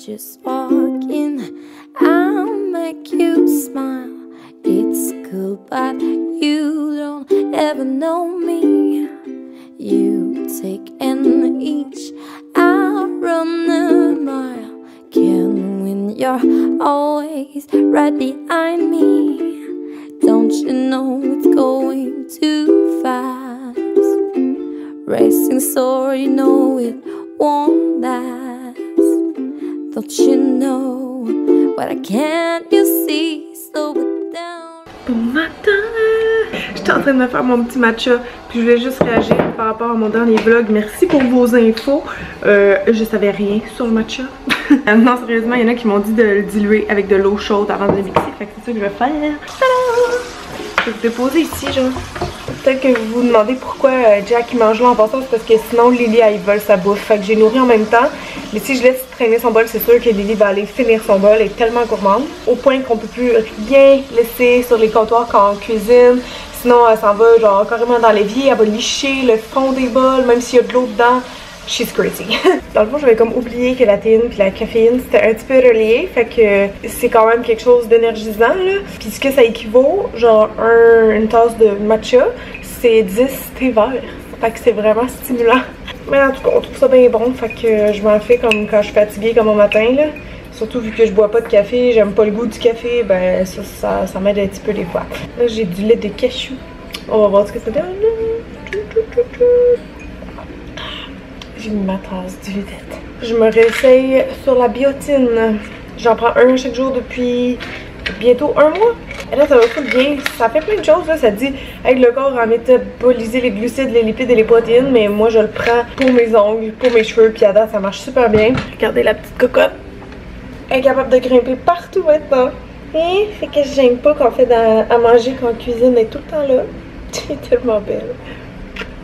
just walk in, I'll make you smile. It's cool, but you don't ever know me. You take an inch, I'll run a mile. Can win, you're always right behind me. Don't you know it's going too fast? Racing so you know it won't last. Don't you know what I can't you see? Slow it down. Bon matin! J'étais en train de me faire mon petit matcha, puis je voulais juste réagir par rapport à mon dernier vlog. Merci pour vos infos. Je savais rien sur le matcha. Non, sérieusement, il y en a qui m'ont dit de le diluer avec de l'eau chaude avant de le mixer. Fait que c'est ça que je vais faire. Tada! Je vais vous déposer ici, genre. Peut-être que vous vous demandez pourquoi Jack il mange là en passant, c'est parce que sinon Lily elle vole sa bouffe. Fait que j'ai nourri en même temps. Mais si je laisse traîner son bol, c'est sûr que Lily va aller finir son bol. Elle est tellement gourmande. Au point qu'on peut plus rien laisser sur les comptoirs quand on cuisine. Sinon elle s'en va genre carrément dans l'évier. Elle va licher le fond des bols, même s'il y a de l'eau dedans. She's crazy. Dans le fond, j'avais comme oublié que la théine puis la caféine c'était un petit peu relié. Fait que c'est quand même quelque chose d'énergisant là. Puis ce que ça équivaut, genre une tasse de matcha, c'est 10 thé verts. Fait que c'est vraiment stimulant. Mais en tout cas, on trouve ça bien bon. Fait que je m'en fais comme quand je suis fatiguée comme au matin là. Surtout vu que je bois pas de café, j'aime pas le goût du café, ben ça m'aide un petit peu des fois. Là j'ai du lait de cashew. On va voir ce que ça donne. J'ai mis ma tasse du vedette. Je me réessaye sur la biotine. J'en prends un chaque jour depuis bientôt un mois. Et là, ça va tout bien. Ça fait plein de choses. Là. Ça dit avec le corps à métaboliser les glucides, les lipides et les protéines. Mais moi, je le prends pour mes ongles, pour mes cheveux. Puis à date, ça marche super bien. Regardez la petite cocotte. Elle est capable de grimper partout maintenant. Et fait que je gêne pas qu'on fait à manger quand on cuisine. Elle est tout le temps là. Elle est tellement belle.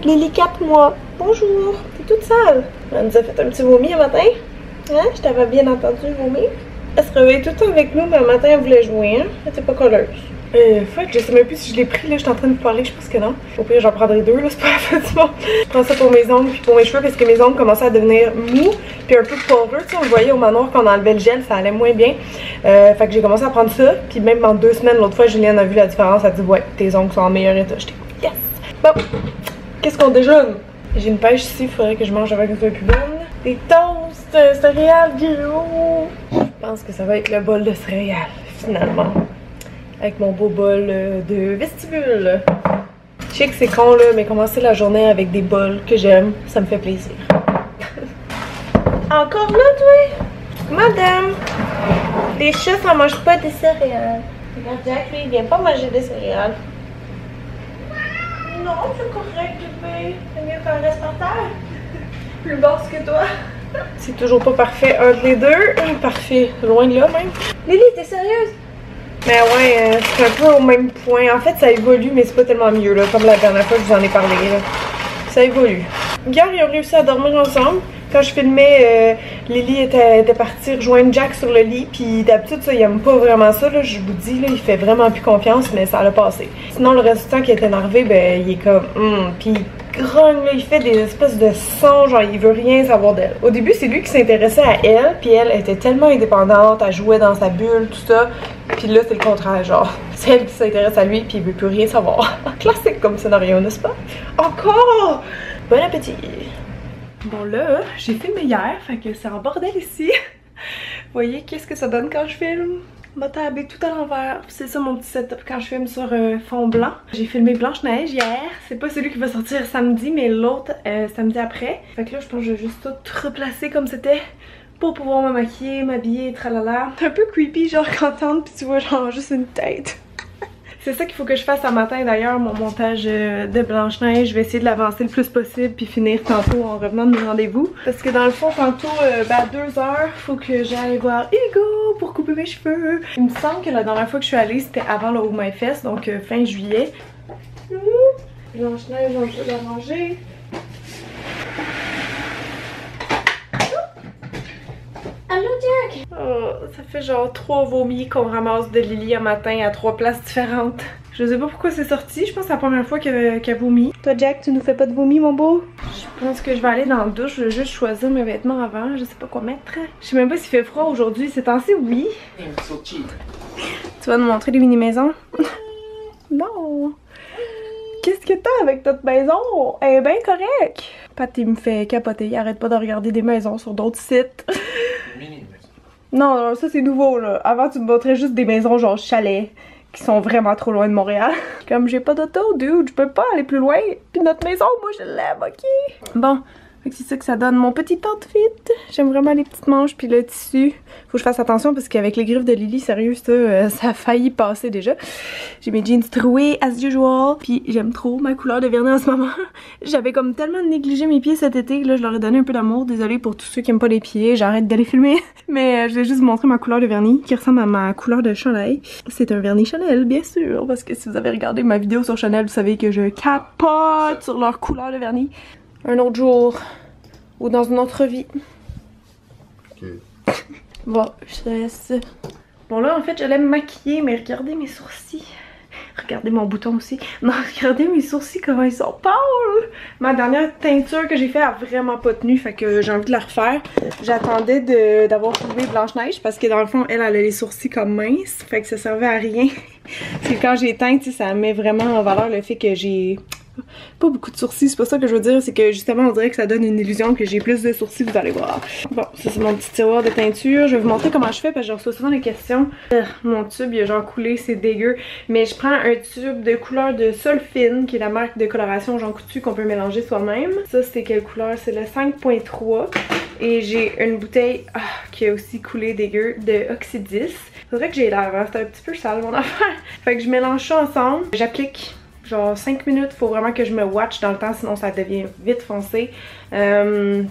Lily 4 mois. Bonjour. T'es toute sale. Elle nous a fait un petit vomi le matin. Hein? Je t'avais bien entendu vomir. Elle se réveille tout le temps avec nous, mais le matin elle voulait jouer. Hein? Elle était pas colleuse. Fait que je sais même plus si je l'ai pris. Là, je suis en train de vous parler. Je pense que non. Au pire, j'en prendrai deux. Là, c'est pas la fin du monde. Je prends ça pour mes ongles puis pour mes cheveux parce que mes ongles commençaient à devenir mous puis un peu poudreux. Tu sais, on le voyait au manoir quand on enlevait le gel, ça allait moins bien. Fait que j'ai commencé à prendre ça. Puis même en 2 semaines, l'autre fois, Julienne a vu la différence. Elle a dit ouais, tes ongles sont en meilleur état. J'étais yes. Bon. Qu'est-ce qu'on déjeune? J'ai une pêche ici, il faudrait que je mange avec une soit plus bonne. Des toasts, céréales, gyro. Je pense que ça va être le bol de céréales, finalement. Avec mon beau bol de vestibule. Je sais que c'est con là, mais commencer la journée avec des bols que j'aime, ça me fait plaisir. Encore là, toi? Madame, les chats, ça mange pas des céréales. Regarde, Jack, lui, il vient pas manger des céréales. Non, c'est correct, bébé. C'est mieux qu'on reste par terre. Plus basse que toi. C'est toujours pas parfait entre les deux. Parfait, loin de là même. Lily, t'es sérieuse? Mais ouais, c'est un peu au même point. En fait, ça évolue, mais c'est pas tellement mieux, là. Comme la dernière fois que je vous en ai parlé, là. Ça évolue. Hier, ils ont réussi à dormir ensemble. Quand je filmais, Lily était partie rejoindre Jack sur le lit. Puis d'habitude, ça, il aime pas vraiment ça. Là, je vous dis, là, il fait vraiment plus confiance, mais ça l'a passé. Sinon, le reste du temps qu'il est énervé, ben, il est comme puis il grogne, là, il fait des espèces de sons, genre il veut rien savoir d'elle. Au début, c'est lui qui s'intéressait à elle, puis elle était tellement indépendante, elle jouait dans sa bulle, tout ça. Puis là, c'est le contraire, genre, c'est elle qui s'intéresse à lui, puis il veut plus rien savoir. Classique comme scénario, n'est-ce pas? Encore! Bon appétit! Bon là, j'ai filmé hier, fait que c'est en bordel ici. Vous voyez qu'est-ce que ça donne quand je filme? Ma table est tout à l'envers. C'est ça mon petit setup quand je filme sur fond blanc. J'ai filmé Blanche-Neige hier. C'est pas celui qui va sortir samedi, mais l'autre samedi après. Fait que là, je pense que je vais juste tout replacer comme c'était pour pouvoir me maquiller, m'habiller, tralala. C'est un peu creepy, genre quand t'entres pis tu vois genre juste une tête. C'est ça qu'il faut que je fasse ce matin d'ailleurs, mon montage de Blanche-Neige. Je vais essayer de l'avancer le plus possible puis finir tantôt en revenant de mes rendez-vous. Parce que dans le fond, tantôt, à 2 heures, faut que j'aille voir Hugo pour couper mes cheveux. Il me semble que la dernière fois que je suis allée, c'était avant le Hug My Fest, donc fin juillet. Blanche-Neige, on peut la manger. Allô, Jack! correct? Oh, ça fait genre 3 vomis qu'on ramasse de Lily un matin à 3 places différentes. Je sais pas pourquoi c'est sorti, je pense que c'est la première fois qu'elle vomit. Toi Jack, tu nous fais pas de vomi mon beau? Je pense que je vais aller dans le douche, je vais juste choisir mes vêtements avant, je sais pas quoi mettre. Je sais même pas s'il fait froid aujourd'hui, c'est temps-ci, oui. Tu vas nous montrer les mini-maisons? Non! Qu'est-ce que t'as avec toute maison? Elle est bien correcte! Pat, il me fait capoter, il arrête pas de regarder des maisons sur d'autres sites. Non, non, ça c'est nouveau là. Avant tu me montrais juste des maisons genre chalets qui sont vraiment trop loin de Montréal. Comme j'ai pas d'auto, dude, je peux pas aller plus loin. Puis notre maison, moi je l'aime, ok? Bon, c'est ça que ça donne mon petit outfit. J'aime vraiment les petites manches puis le tissu. Faut que je fasse attention parce qu'avec les griffes de Lily, sérieux, ça a failli passer déjà. J'ai mes jeans troués as usual. Puis j'aime trop ma couleur de vernis en ce moment. J'avais comme tellement négligé mes pieds cet été que là, je leur ai donné un peu d'amour. Désolée pour tous ceux qui aiment pas les pieds, j'arrête d'aller filmer. Mais je vais juste vous montrer ma couleur de vernis qui ressemble à ma couleur de Chanel. C'est un vernis Chanel, bien sûr. Parce que si vous avez regardé ma vidéo sur Chanel, vous savez que je capote sur leur couleur de vernis. Un autre jour ou dans une autre vie. Okay. Bon, je laisse. Bon là en fait j'allais me maquiller mais regardez mes sourcils. Regardez mon bouton aussi. Non, regardez mes sourcils comment ils sont pâles. Ma dernière teinture que j'ai fait a vraiment pas tenu, fait que j'ai envie de la refaire. J'attendais d'avoir trouvé Blanche-Neige parce que dans le fond elle a les sourcils comme minces, fait que ça servait à rien. Parce que quand j'ai teint, ça met vraiment en valeur le fait que j'ai pas beaucoup de sourcils, c'est pas ça que je veux dire, c'est que justement on dirait que ça donne une illusion que j'ai plus de sourcils, vous allez voir. Bon, ça c'est mon petit tiroir de teinture, je vais vous montrer comment je fais parce que je reçois souvent des questions. Mon tube il a genre coulé, c'est dégueu, mais je prends un tube de couleur de Solfine qui est la marque de coloration Jean Coutu qu'on peut mélanger soi-même. Ça c'est quelle couleur? C'est le 5.3 et j'ai une bouteille qui a aussi coulé dégueu de Oxydis. Faudrait que j'ai l'air, hein? C'est un petit peu sale mon affaire. Fait que je mélange ça ensemble, j'applique genre 5 minutes, faut vraiment que je me watch dans le temps sinon ça devient vite foncé.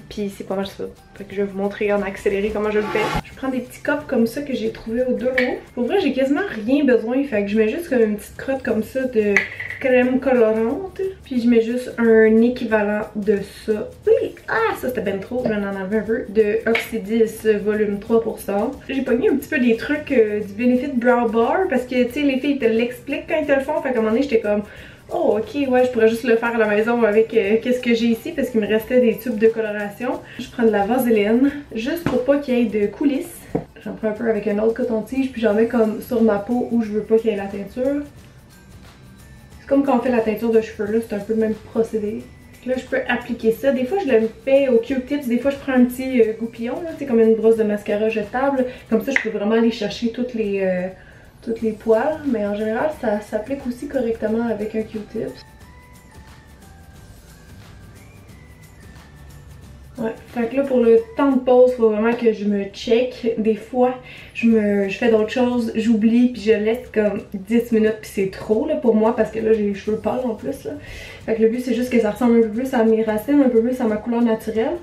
Puis c'est pas mal ça. Fait que je vais vous montrer en accéléré comment je le fais. Je prends des petits copes comme ça que j'ai trouvé au Dolo. Pour vrai j'ai quasiment rien besoin, fait que je mets juste comme une petite crotte comme ça de crème colorante. Puis je mets juste un équivalent de ça. Oui! Ah ça c'était ben trop, j'en avais un peu. De Oxydis volume 3%. J'ai pogné un petit peu des trucs du Benefit Brow Bar parce que tu sais les filles te l'expliquent quand ils te le font. Fait qu'à un moment donné j'étais comme oh ok ouais je pourrais juste le faire à la maison avec qu'est-ce que j'ai ici parce qu'il me restait des tubes de coloration. Je prends de la vaseline juste pour pas qu'il y ait de coulisses. J'en prends un peu avec un autre coton-tige puis j'en mets comme sur ma peau où je veux pas qu'il y ait la teinture. C'est comme quand on fait la teinture de cheveux là, c'est un peu le même procédé. Là je peux appliquer ça. Des fois je le fais au Q-tips, des fois je prends un petit goupillon là, c'est comme une brosse de mascara jetable. Comme ça je peux vraiment aller chercher toutes les poils, mais en général ça s'applique aussi correctement avec un Q-tips. Ouais, fait que là pour le temps de pause, faut vraiment que je me check. Des fois, je fais d'autres choses, j'oublie puis je laisse comme 10 minutes puis c'est trop là pour moi parce que là j'ai les cheveux pâles en plus là. Fait que le but c'est juste que ça ressemble un peu plus à mes racines, un peu plus à ma couleur naturelle.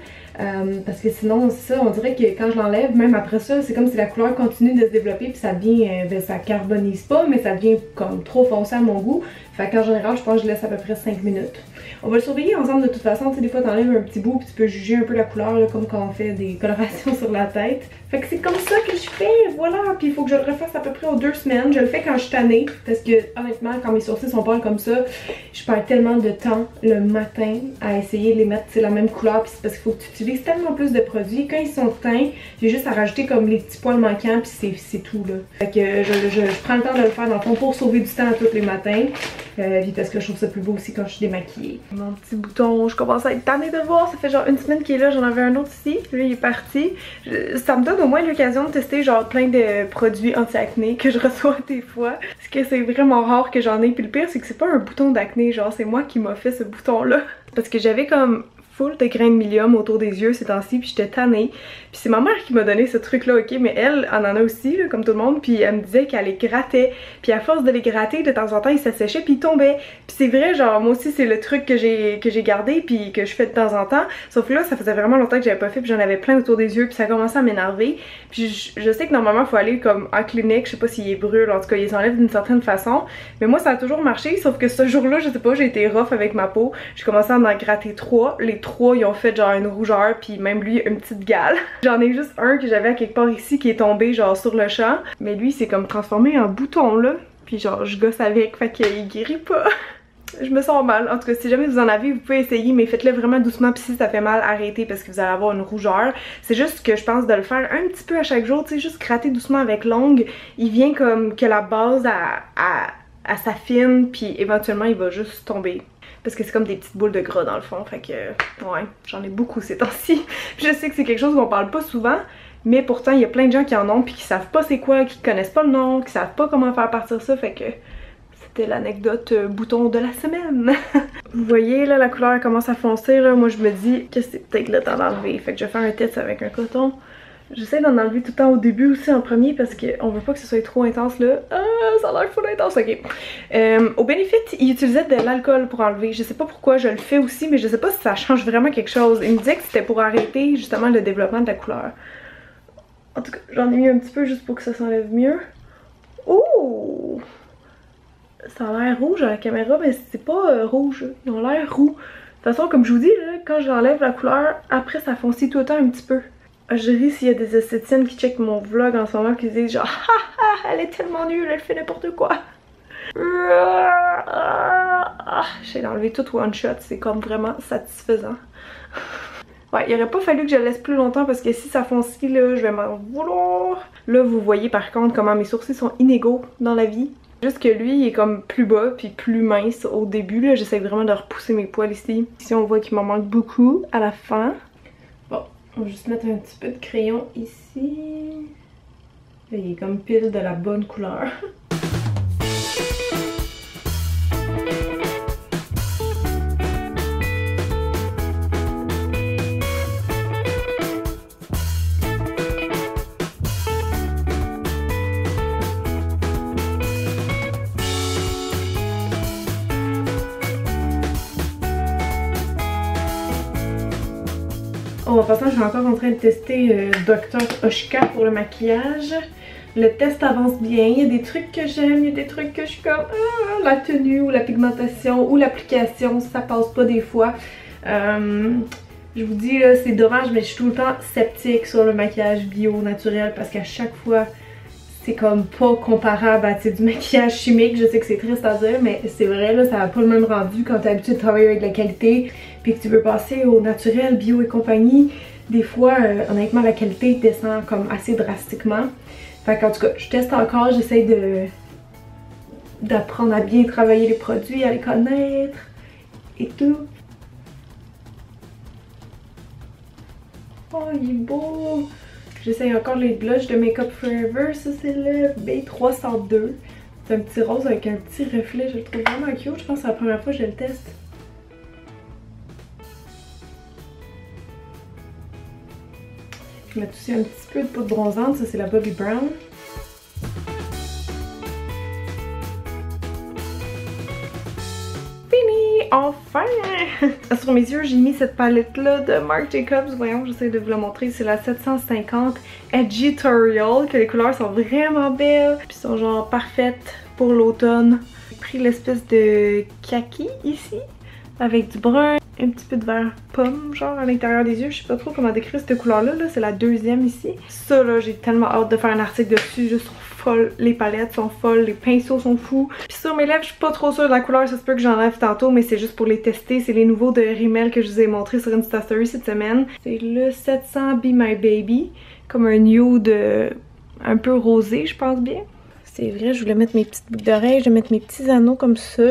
Parce que sinon c'est ça, on dirait que quand je l'enlève, même après ça, c'est comme si la couleur continue de se développer puis ça devient, ça carbonise pas mais ça devient comme trop foncé à mon goût. Fait qu'en général je pense que je laisse à peu près 5 minutes. On va le surveiller ensemble de toute façon, tu sais des fois t'enlèves un petit bout puis tu peux juger un peu la couleur là, comme quand on fait des colorations sur la tête. Fait que c'est comme ça que je fais, voilà. Puis il faut que je le refasse à peu près aux 2 semaines. Je le fais quand je suis tannée parce que honnêtement quand mes sourcils sont pâles comme ça, je perds tellement de temps le matin à essayer de les mettre la même couleur puis c'est parce qu'il faut que tu utilises tellement plus de produits. Quand ils sont teints, j'ai juste à rajouter comme les petits poils manquants puis c'est tout là. Fait que je prends le temps de le faire dans le fond pour sauver du temps tous les matins. Puis parce que je trouve ça plus beau aussi quand je suis démaquillée. Mon petit bouton, je commence à être tannée de le voir. Ça fait genre 1 semaine qu'il est là, j'en avais un autre ici. Lui il est parti. Ça me donne au moins l'occasion de tester genre plein de produits anti-acné que je reçois des fois. Parce que c'est vraiment rare que j'en ai. Puis le pire c'est que c'est pas un bouton d'acné, genre c'est moi qui m'a fait ce bouton là. Parce que j'avais comme full de grains de milium autour des yeux ces temps-ci puis j'étais tannée. Puis c'est ma mère qui m'a donné ce truc là, ok, mais elle en a aussi là, comme tout le monde, puis elle me disait qu'elle les grattait, puis à force de les gratter de temps en temps ils s'asséchaient puis ils tombaient. Puis c'est vrai, genre moi aussi c'est le truc que j'ai gardé puis que je fais de temps en temps, sauf que là ça faisait vraiment longtemps que j'avais pas fait puis j'en avais plein autour des yeux puis ça commençait à m'énerver. Puis je sais que normalement il faut aller comme en clinique, je sais pas s'ils brûlent, en tout cas ils enlèvent d'une certaine façon, mais moi ça a toujours marché, sauf que ce jour-là je sais pas, j'ai été rough avec ma peau, j'ai commencé à en gratter 3, les trois, ils ont fait genre une rougeur, puis même lui, une petite gale. J'en ai juste un que j'avais à quelque part ici qui est tombé genre sur le champ. Mais lui, c'est comme transformé en bouton là. Puis genre, je gosse avec, fait qu'il guérit pas. Je me sens mal. En tout cas, si jamais vous en avez, vous pouvez essayer, mais faites-le vraiment doucement. Puis si ça fait mal, arrêtez parce que vous allez avoir une rougeur. C'est juste que je pense de le faire un petit peu à chaque jour, tu sais, juste gratter doucement avec l'ongle. Il vient comme que la base s'affine, puis éventuellement il va juste tomber. Parce que c'est comme des petites boules de gras dans le fond. Fait que, ouais, j'en ai beaucoup ces temps-ci. Je sais que c'est quelque chose qu'on parle pas souvent. Mais pourtant, il y a plein de gens qui en ont, puis qui savent pas c'est quoi, qui connaissent pas le nom, qui savent pas comment faire partir ça. Fait que c'était l'anecdote bouton de la semaine. Vous voyez là, la couleur commence à foncer là. Moi je me dis que c'est peut-être le temps d'enlever. Fait que je vais faire un test avec un coton. J'essaie d'en enlever tout le temps au début aussi en premier parce qu'on veut pas que ce soit trop intense là. Ah, ça a l'air full intense, ok. Au Benefit, il utilisait de l'alcool pour enlever. Je sais pas pourquoi je le fais aussi, mais je sais pas si ça change vraiment quelque chose. Il me disait que c'était pour arrêter justement le développement de la couleur. En tout cas, j'en ai mis un petit peu juste pour que ça s'enlève mieux. Ouh! Ça a l'air rouge à la caméra, mais c'est pas rouge. Ils ont l'air roux. De toute façon, comme je vous dis, là, quand j'enlève la couleur, après ça foncit tout le temps un petit peu. Je ris s'il y a des esthéticiennes qui checkent mon vlog en ce moment qui disent genre « Ha ha, elle est tellement nulle, elle fait n'importe quoi. » J'ai enlevé tout one shot, c'est comme vraiment satisfaisant. Ouais, il aurait pas fallu que je le laisse plus longtemps parce que si ça foncit là, je vais m'en vouloir. Là, vous voyez par contre comment mes sourcils sont inégaux dans la vie. Juste que lui, il est comme plus bas puis plus mince au début. Là, j'essaie vraiment de repousser mes poils ici. Ici, on voit qu'il m'en manque beaucoup à la fin. Bon, on va juste mettre un petit peu de crayon ici. Là, il est comme pile de la bonne couleur. En passant, je suis encore en train de tester Dr. Oshka pour le maquillage. Le test avance bien, il y a des trucs que j'aime, il y a des trucs que je suis comme la tenue ou la pigmentation ou l'application, ça passe pas des fois. Je vous dis là, c'est dommage, mais je suis tout le temps sceptique sur le maquillage bio naturel parce qu'à chaque fois c'est comme pas comparable à du maquillage chimique. Je sais que c'est triste à dire, mais c'est vrai là, ça n'a pas le même rendu quand t'es habitué de travailler avec la qualité puis que tu veux passer au naturel, bio et compagnie. Des fois, honnêtement, la qualité descend comme assez drastiquement. Fait qu'en tout cas, je teste encore, j'essaie d'apprendre à bien travailler les produits, à les connaître et tout. Oh, il est beau! J'essaye encore les blushs de Make Up Forever. Ça, c'est le B302. C'est un petit rose avec un petit reflet. Je le trouve vraiment cute. Je pense que c'est la première fois que je le teste. Je vais mettre aussi un petit peu de poudre bronzante. Ça, c'est la Bobbi Brown. Enfin! Sur mes yeux, j'ai mis cette palette-là de Marc Jacobs. Voyons, j'essaie de vous la montrer. C'est la 750 Editorial, que les couleurs sont vraiment belles. Puis sont genre parfaites pour l'automne. J'ai pris l'espèce de kaki ici, avec du brun, un petit peu de vert pomme, genre à l'intérieur des yeux. Je sais pas trop comment décrire cette couleur-là. Là, c'est la deuxième ici. Ça, là, j'ai tellement hâte de faire un article dessus. Juste folle, les palettes sont folles, les pinceaux sont fous. Puis sur mes lèvres, je suis pas trop sûre de la couleur, ça se peut que j'enlève tantôt, mais c'est juste pour les tester. C'est les nouveaux de Rimmel que je vous ai montré sur Insta Story cette semaine. C'est le 700 Be My Baby, comme un nude un peu rosé, je pense bien. C'est vrai, je voulais mettre mes petites boucles d'oreilles, je vais mettre mes petits anneaux comme ça,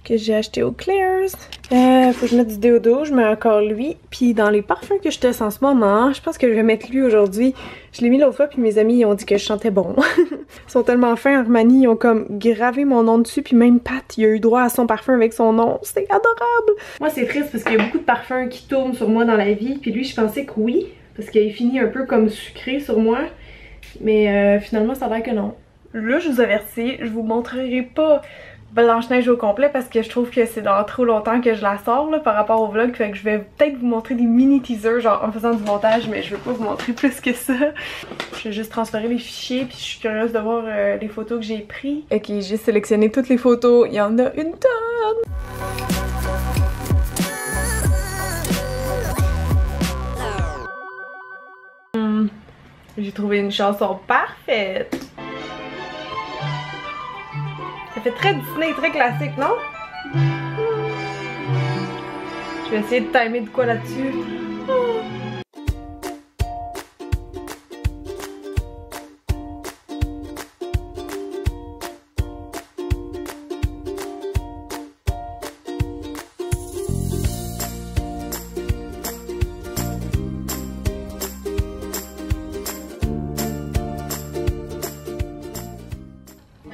que j'ai acheté au Claire's. Faut que je mette du déodo, je mets encore lui. Puis dans les parfums que je teste en ce moment, je pense que je vais mettre lui aujourd'hui. Je l'ai mis l'autre fois puis mes amis ils ont dit que je sentais bon. Ils sont tellement fins, Armani, ils ont comme gravé mon nom dessus puis même Pat, il a eu droit à son parfum avec son nom. C'est adorable! Moi c'est triste parce qu'il y a beaucoup de parfums qui tournent sur moi dans la vie. Puis lui je pensais que oui, parce qu'il finit un peu comme sucré sur moi. Mais finalement ça a l'air que non. Là je vous avertis, je vous montrerai pas Blanche-Neige au complet parce que je trouve que c'est dans trop longtemps que je la sors là, par rapport au vlog, fait que je vais peut-être vous montrer des mini teasers genre en faisant du montage, mais je veux pas vous montrer plus que ça. Je vais juste transférer les fichiers puis je suis curieuse de voir les photos que j'ai prises. Ok, j'ai sélectionné toutes les photos, il y en a une tonne! J'ai trouvé une chanson parfaite. Ça fait très Disney, très classique, non? Je vais essayer de timer de quoi là-dessus.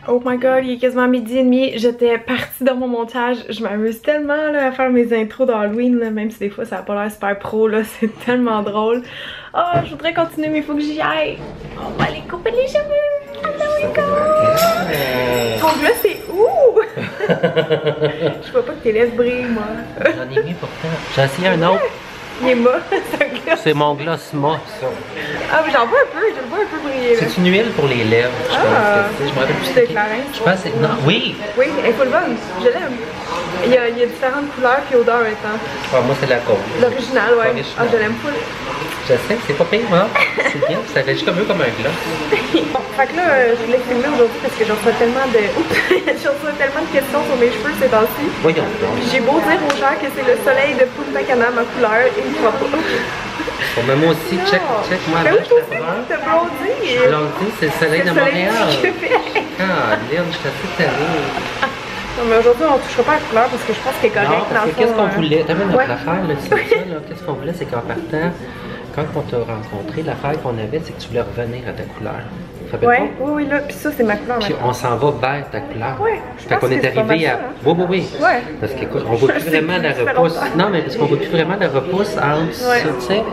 Oh my god, il est quasiment 12h30, j'étais partie dans mon montage, je m'amuse tellement là, à faire mes intros d'Halloween, même si des fois ça a pas l'air super pro, là, c'est tellement drôle. Oh, je voudrais continuer mais il faut que j'y aille. On va aller couper les cheveux. Oh my god! Ton gloss c'est où? Je vois pas que tes lèvres brillent, moi. J'en ai mis pourtant. J'ai essayé un autre. Il est mort, c'est un gloss. C'est mon gloss mat, ça. Ah, mais j'en vois un peu, je le vois un peu briller. C'est une huile pour les lèvres, je pense. Je me rappelle plus. C'est Clarins. Je pense que c'est. Non, oui! Oui, elle est full bonne, je l'aime. Il y a différentes couleurs et odeurs maintenant. Ah, moi, c'est la gold. L'original, ouais. Ah, je l'aime full. Je sais, c'est pas pire, hein? C'est bien, ça fait juste un peu comme un gloss. Bon, fait que là, je voulais filmer aujourd'hui parce que j'en reçois tellement de. J'en reçois tellement de questions sur mes cheveux ces temps-ci. Voyons. J'ai beau dire aux gens que c'est le soleil de Punta Cana, ma couleur, ils me croient pas. Bon, mais moi aussi, check, moi, ben oui, je toi aussi, t'as blondi. Blondi, c'est le soleil de Montréal. Ah, Lynn, je suis assez tannée. Non, mais aujourd'hui, on touchera pas à la couleur parce que je pense qu'elle est correcte. Non, parce que qu'est-ce qu'on voulait? T'as vu notre ouais. affaire, là, tu sais ça, là? Qu'est-ce qu'on voulait, c'est qu'en partant, quand on t'a rencontré, l'affaire qu'on avait, c'est que tu voulais revenir à ta couleur. Ouais, oui, là, puis ça, c'est ma couleur. Puis on s'en va vers ta couleur. Ouais, je fait qu'on est arrivé à. Oui. Ouais. Parce qu'écoute, on voit plus vraiment la repousse. Non, mais parce qu'on voit plus vraiment la repousse entre ça, tu sais.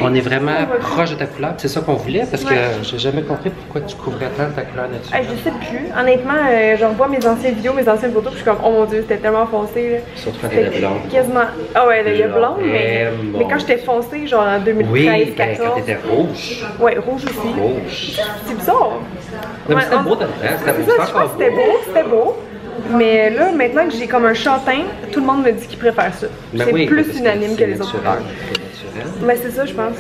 On est vraiment proche de ta couleur, c'est ça qu'on voulait, parce que j'ai jamais compris pourquoi tu couvrais tant ta couleur naturelle. Je sais plus. Honnêtement, je revois mes anciennes vidéos, mes anciennes photos, puis je suis comme, oh mon dieu, c'était tellement foncé. Là. Surtout quand t'étais blonde. Quasiment. Ah ouais, elle est blonde, mais quand j'étais foncée, genre en 2013-2014. Oui, quand t'étais rouge. Ouais, rouge aussi. Rouge. C'est bizarre. Non, mais c'était beau de c'était beau. Mais là, maintenant que j'ai comme un châtain, tout le monde me dit qu'il préfère ça. C'est plus unanime que les autres couleurs. Mais c'est ça, je pense.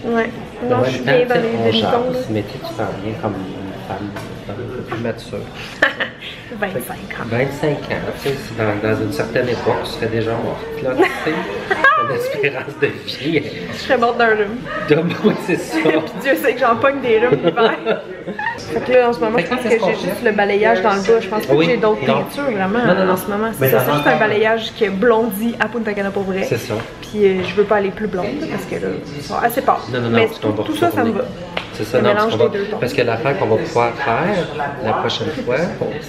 Ouais. Non, je suis bien dans les demi-tons. Mais tu parles bien comme une femme un peu plus mature. 25 ans. 25 ans, tu sais, dans une certaine époque, tu serais déjà morte, là, tu sais. Ton espérance de vie. Je serais morte d'un rhume. Oui, c'est ça. Puis Dieu sait que j'en pogne des rhumes l'hiver. Fait que là, en ce moment, je pense que j'ai juste le balayage dans le bas. Je pense pas que j'ai d'autres teintures vraiment en ce moment. C'est ça, c'est juste un balayage qui est blondi à Punta Cana pour vrai. C'est ça. Puis je veux pas aller plus blonde parce que là, ils sont assez pas. Non, mais tout ça, ça me va. C'est ça, non, parce que l'affaire qu'on va pouvoir faire la prochaine fois,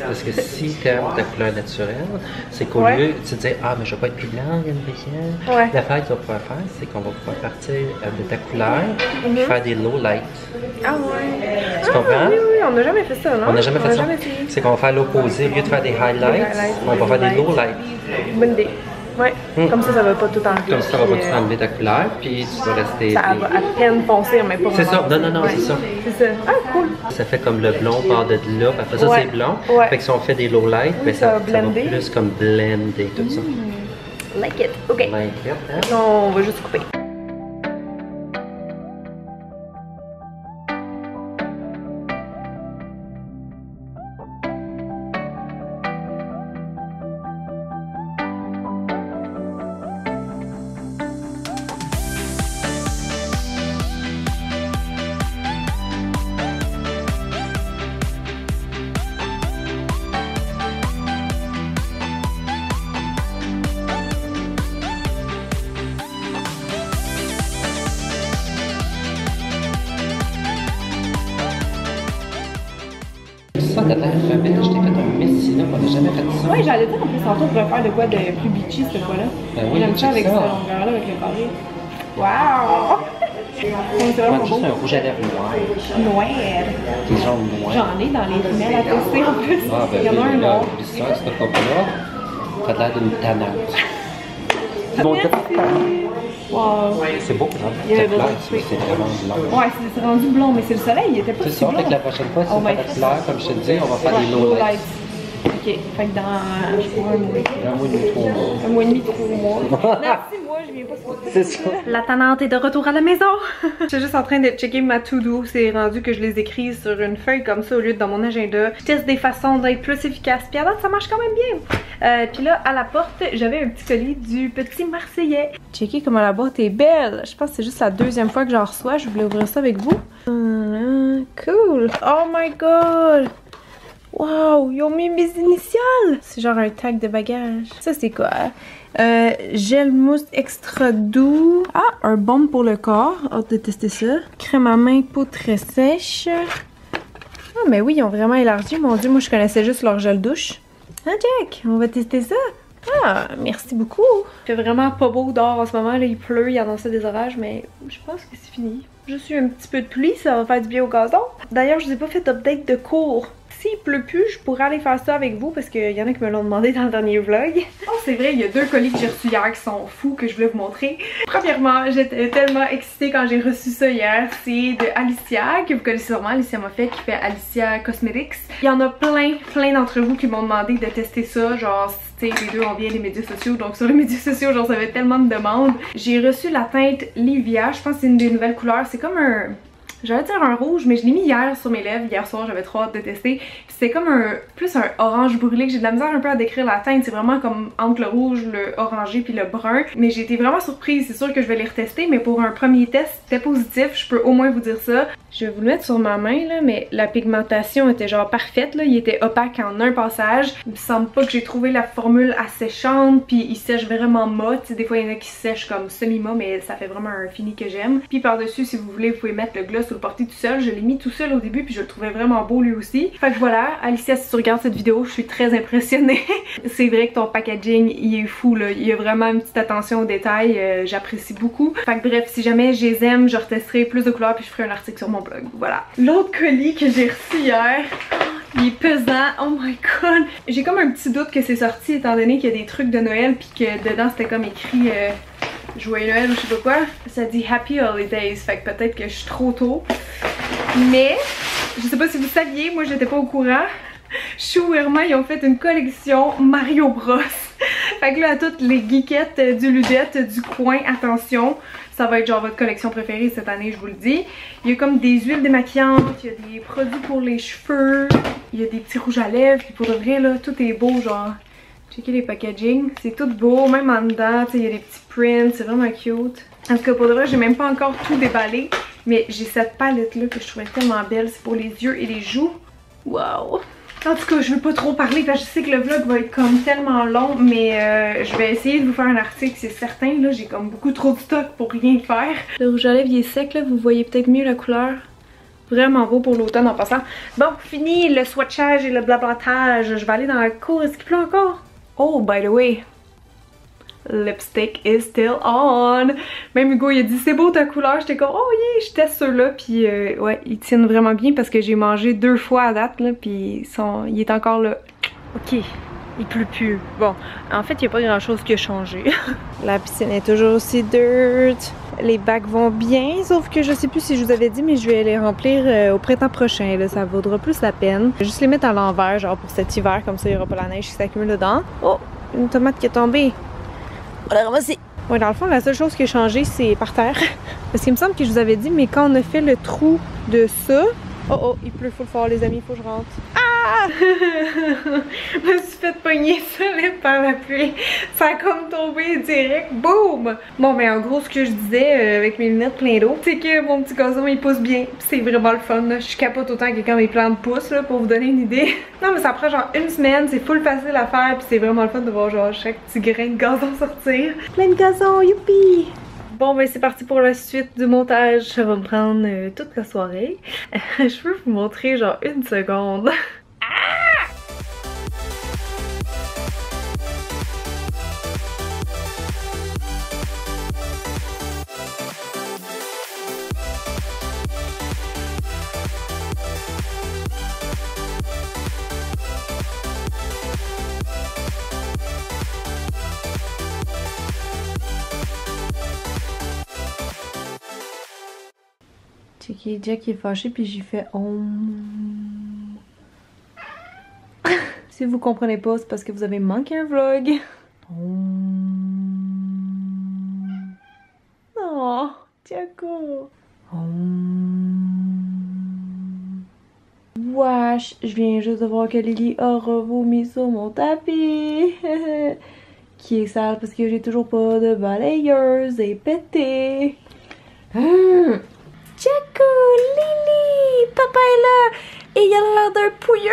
parce que si tu aimes ta couleur naturelle, c'est qu'au lieu de te dire « Ah, mais je vais pas être plus blanc, il y a une brillante », l'affaire que tu vas pouvoir faire, c'est qu'on va pouvoir partir de ta couleur et faire des low lights. Ah ouais. Tu comprends? Oui, on n'a jamais fait ça, non? On n'a jamais fait ça. C'est qu'on va faire l'opposé. Au lieu de faire des highlights, on va faire des low lights. Bonne idée. Ouais, comme ça va pas tout enlever. Comme ça, ça va pas tout enlever ta couleur, puis tu vas rester. Ça va à peine foncer, mais pas. C'est ça, non, c'est ça. C'est ça. Ah, cool. Ça fait comme le blond part de là, puis après ça, c'est blond. Fait que si on fait des low lights, ben ça va plus comme blender tout ça. Like it. Ok. Like it, hein? Non, on va juste couper. Je t'ai fait un messie là, on n'a jamais fait ça. Ouais, j'allais dire en plus tantôt, on pourrait faire de quoi de plus beachy cette fois-là. Ben oui, j'aime ça avec cette longueur-là, avec le carré. Waouh! C'est vraiment beau. Juste un rouge à lèvres noir. Noir. Des jaunes noirs. J'en ai dans les femelles à tester en plus. Ah, ben il y en a un noir. Ça, c'est pas là. Ça a l'air d'une tannante. Merci! Wow! C'est beau, hein? C'est clair, c'est vraiment blanc. Ouais, c'est rendu blond, mais c'est le soleil, il était pas si blond. C'est ça, fait que la prochaine fois, si on fait la couleur, comme je te dis, on va faire des low lights. Ok, fait que dans, je sais pas, un mois et demi, 3 mois. Dans 6 mois, je viens pas se C'est ça. La tannante est de retour à la maison. Je suis juste en train de checker ma to-do. C'est rendu que je les écris sur une feuille comme ça au lieu de dans mon agenda. Je teste des façons d'être plus efficace. Puis à date, ça marche quand même bien. Puis là, à la porte, j'avais un petit colis du Petit Marseillais. Checker comment la boîte est belle. Je pense que c'est juste la 2e fois que j'en reçois. Je voulais ouvrir ça avec vous. Cool. Oh my god. Wow, ils ont mis mes initiales! C'est genre un tag de bagage. Ça, c'est quoi? Gel mousse extra doux. Ah, un baume pour le corps. Hâte de tester ça. Crème à main, peau très sèche. Ah, mais oui, ils ont vraiment élargi. Mon Dieu, moi, je connaissais juste leur gel douche. Ah, Jack, on va tester ça. Ah, merci beaucoup. Il fait vraiment pas beau dehors en ce moment. Là, il pleut, il annonçait des orages, mais je pense que c'est fini. Juste eu un petit peu de pluie, ça va faire du bien au gazon. D'ailleurs, je vous ai pas fait d'update de cours. S'il pleut plus, je pourrais aller faire ça avec vous parce qu'il y en a qui me l'ont demandé dans le dernier vlog. Oh, c'est vrai, il y a 2 colis que j'ai reçus hier qui sont fous que je voulais vous montrer. Premièrement, j'étais tellement excitée quand j'ai reçu ça hier. C'est de Alicia, que vous connaissez sûrement, Alicia Moffett qui fait Alicia Cosmetics. Il y en a plein d'entre vous qui m'ont demandé de tester ça, genre tu sais, les deux ont bien les médias sociaux, donc sur les médias sociaux, j'en savais tellement de demandes. J'ai reçu la teinte Livia, je pense que c'est une des nouvelles couleurs, c'est comme un... J'allais dire un rouge, mais je l'ai mis hier sur mes lèvres. Hier soir, j'avais trop hâte de tester. C'était comme plus un orange brûlé. J'ai de la misère un peu à décrire la teinte. C'est vraiment comme entre le rouge, le orangé puis le brun. Mais j'ai été vraiment surprise. C'est sûr que je vais les retester, mais pour un premier test, c'était positif. Je peux au moins vous dire ça. Je vais vous le mettre sur ma main, là, mais la pigmentation était genre parfaite, là. Il était opaque en un passage. Il me semble pas que j'ai trouvé la formule asséchante, puis il sèche vraiment mat. Tu sais, des fois, il y en a qui sèchent comme semi-mat, mais ça fait vraiment un fini que j'aime. Puis par-dessus, si vous voulez, vous pouvez mettre le gloss ou le porter tout seul. Je l'ai mis tout seul au début, puis je le trouvais vraiment beau lui aussi. Fait que voilà, Alicia, si tu regardes cette vidéo, je suis très impressionnée. C'est vrai que ton packaging, il est fou, là. Il y a vraiment une petite attention aux détails. J'apprécie beaucoup. Fait que bref, si jamais je les aime, je retesterai plus de couleurs, puis je ferai un article sur mon blog. Voilà. L'autre colis que j'ai reçu hier, il est pesant. Oh my god. J'ai comme un petit doute que c'est sorti étant donné qu'il y a des trucs de Noël puis que dedans c'était comme écrit Joyeux Noël ou je sais pas quoi. Ça dit Happy Holidays. Fait que peut-être que je suis trop tôt. Mais je sais pas si vous saviez, moi j'étais pas au courant. Chou Irma, ils ont fait une collection Mario Bros. Fait que là, à toutes les geekettes du Ludette du coin, attention, ça va être genre votre collection préférée cette année, je vous le dis. Il y a comme des huiles démaquillantes, il y a des produits pour les cheveux, il y a des petits rouges à lèvres, puis pour de vrai là, tout est beau, genre. Checkez les packaging, c'est tout beau, même en dedans, tu sais, il y a des petits prints, c'est vraiment cute. En tout cas, pour de vrai, j'ai même pas encore tout déballé, mais j'ai cette palette là que je trouvais tellement belle, c'est pour les yeux et les joues. Wow! En tout cas, je veux pas trop parler parce que je sais que le vlog va être comme tellement long, mais je vais essayer de vous faire un article, c'est certain. Là, j'ai comme beaucoup trop de stock pour rien faire. Le rouge à lèvres, il est sec, là, vous voyez peut-être mieux la couleur. Vraiment beau pour l'automne en passant. Bon, fini le swatchage et le blablatage. Je vais aller dans la cour. Est-ce qu'il pleut encore? Oh, by the way, lipstick is still on. Même Hugo il a dit c'est beau ta couleur, j'étais comme oh yeah, je teste ceux-là puis ouais ils tiennent vraiment bien parce que j'ai mangé 2 fois à date là puis il est encore là. Ok, il pleut plus. Bon, en fait il n'y a pas grand chose qui a changé. La piscine est toujours aussi dirt. Les bacs vont bien, sauf que je sais plus si je vous avais dit, mais je vais les remplir au printemps prochain, là, ça vaudra plus la peine. Je vais juste les mettre à l'envers, genre pour cet hiver, comme ça il n'y aura pas la neige qui s'accumule dedans. Oh, une tomate qui est tombée. On l'a ramassé. Ouais, dans le fond, la seule chose qui a changé, c'est par terre. Parce qu'il me semble que je vous avais dit, mais quand on a fait le trou de ça... Oh oh, il pleut full fort les amis, il faut que je rentre. Ah! Je me suis fait pogner solide par la pluie. Ça a comme tombé direct, boum! Bon, mais en gros, ce que je disais avec mes lunettes plein d'eau, c'est que mon petit gazon il pousse bien. C'est vraiment le fun, là. Je capote autant que quand mes plantes poussent, là, pour vous donner une idée. Non, mais ça prend genre 1 semaine, c'est full facile à faire, puis c'est vraiment le fun de voir genre chaque petit grain de gazon sortir. Plein de gazon, youpi! Bon ben c'est parti pour la suite du montage, ça va me prendre toute la soirée. Je peux vous montrer genre 1 seconde. Jack est fâché puis j'ai fait Si vous comprenez pas, c'est parce que vous avez manqué un vlog. Oh, Tiago. Wesh, je viens juste de voir que Lily a revomi sur mon tapis. Qui est sale parce que j'ai toujours pas de balayeuse et pété. Tiago, Lily, papa est là. Et il a l'air d'un pouilleux.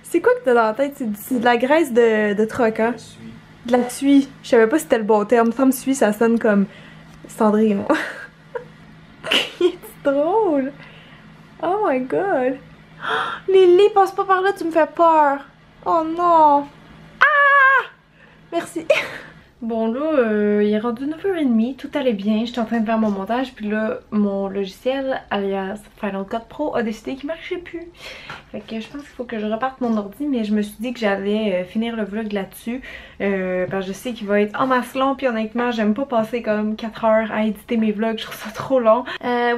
C'est quoi que t'as dans la tête? C'est de la graisse de troc, hein? De la suie. Je savais pas si c'était le bon terme. Femme suie, ça sonne comme Cendrillon. C'est drôle. Oh my god. Lily, passe pas par là, tu me fais peur. Oh non. Ah! Merci. Bon là, il est rendu 9h30, tout allait bien, j'étais en train de faire mon montage, puis là, mon logiciel, alias Final Cut Pro, a décidé qu'il marchait plus. Fait que je pense qu'il faut que je reparte mon ordi, mais je me suis dit que j'allais finir le vlog là-dessus, parce que je sais qu'il va être en masse long, puis honnêtement, j'aime pas passer comme 4 heures à éditer mes vlogs, je trouve ça trop long.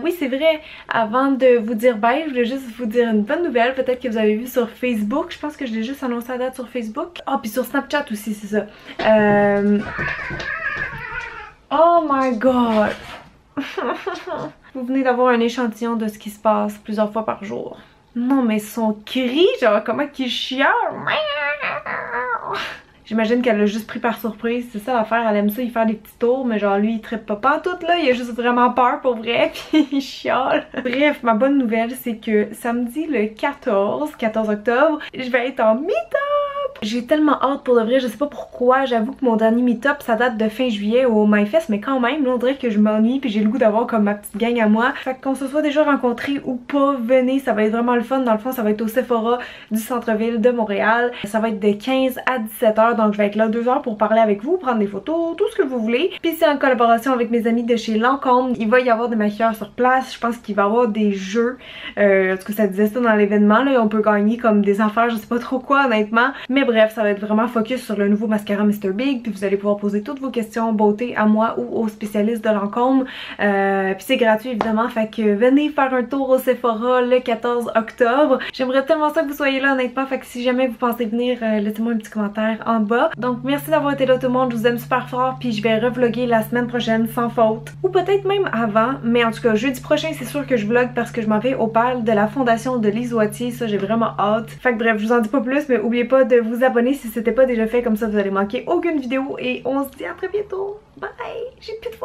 Oui, c'est vrai, avant de vous dire bye, je voulais juste vous dire une bonne nouvelle, peut-être que vous avez vu sur Facebook, je pense que je l'ai juste annoncé à date sur Facebook. Ah, puis sur Snapchat aussi, c'est ça. Oh my god! Vous venez d'avoir un échantillon de ce qui se passe plusieurs fois par jour. Non mais son cri, genre comment qu'il chiale! J'imagine qu'elle l'a juste pris par surprise, c'est ça l'affaire, elle aime ça, il fait des petits tours, mais genre lui il trippe pas pantoute là, il a juste vraiment peur pour vrai, puis il chiale. Bref, ma bonne nouvelle c'est que samedi le 14 octobre, je vais être en meet-up! J'ai tellement hâte pour de vrai, je sais pas pourquoi, j'avoue que mon dernier meet-up ça date de fin juillet au MyFest, mais quand même, là on dirait que je m'ennuie puis j'ai le goût d'avoir comme ma petite gang à moi. Fait qu'on se soit déjà rencontrés ou pas, venez, ça va être vraiment le fun, dans le fond ça va être au Sephora du centre-ville de Montréal. Ça va être de 15 à 17h, donc je vais être là 2 heures pour parler avec vous, prendre des photos, tout ce que vous voulez. Puis c'est en collaboration avec mes amis de chez Lancôme, il va y avoir des maquilleurs sur place, je pense qu'il va y avoir des jeux, parce que ça disait ça dans l'événement, là, on peut gagner comme des affaires, je sais pas trop quoi honnêtement, mais bref, ça va être vraiment focus sur le nouveau mascara Mr. Big, puis vous allez pouvoir poser toutes vos questions beauté à moi ou aux spécialistes de Lancôme, puis c'est gratuit évidemment, fait que venez faire un tour au Sephora le 14 octobre. J'aimerais tellement ça que vous soyez là honnêtement, fait que si jamais vous pensez venir, laissez-moi un petit commentaire en bas. Donc merci d'avoir été là tout le monde, je vous aime super fort, puis je vais revlogger la semaine prochaine sans faute, ou peut-être même avant, mais en tout cas jeudi prochain c'est sûr que je vlog parce que je m'en vais au bal de la fondation de Lise Wattier, ça j'ai vraiment hâte. Fait que bref, je vous en dis pas plus, mais oubliez pas de vous abonner si c'était pas déjà fait, comme ça vous allez manquer aucune vidéo et on se dit à très bientôt. Bye! J'ai plus de voix.